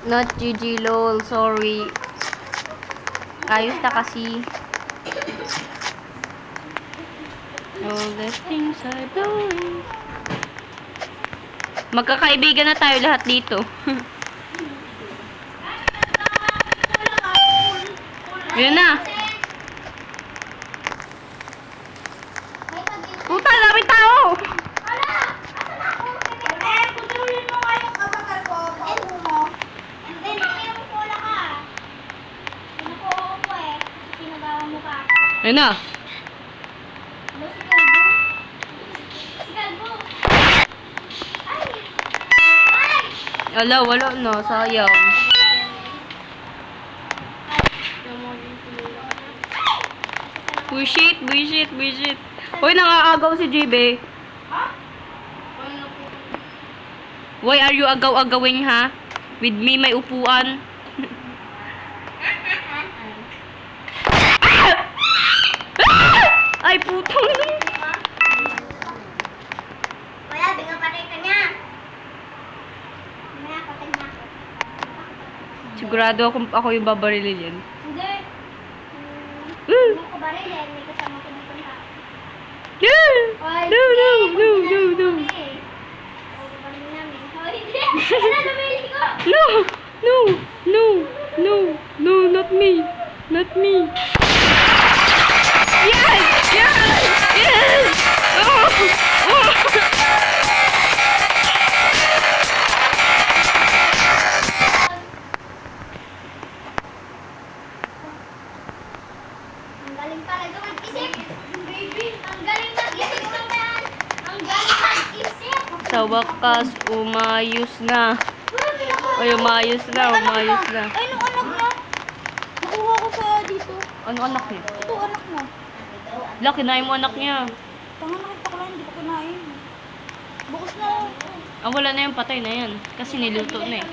Not GG lol, sorry. Ayos na kasi. All the things are blowing. Magkakaibigan na tayo lahat dito. Yun na. Puta, daming tao. Ayun na. Wala na, sayang. Bullshit. Hoy, nangaagaw si JB. Why are you agaw-agawing, ha? With me, may upuan. Ay, putang. Wala, binga patay ka niya. Mamaya, patay na ako. Sigurado ako yung babarilin yan. Hindi. Hindi ko ba rin may kasama ko ng punta. Ay, No. No, not me. Yes! Ang galing talaga mag-isip. Baby, ang galing mag-isip naman. Ang galing mag-isip. Sa wakas, umayos na. Ay, umayos na. Ay, nung anak niya. Nakuha ko sa dito. Ano anak niya? Ito, anak niya. Laki na mo anak niya. Tanga, nakita ko lang, hindi ko kinain. Bukas na. Wala na yung patay na yan. Kasi niluto na eh.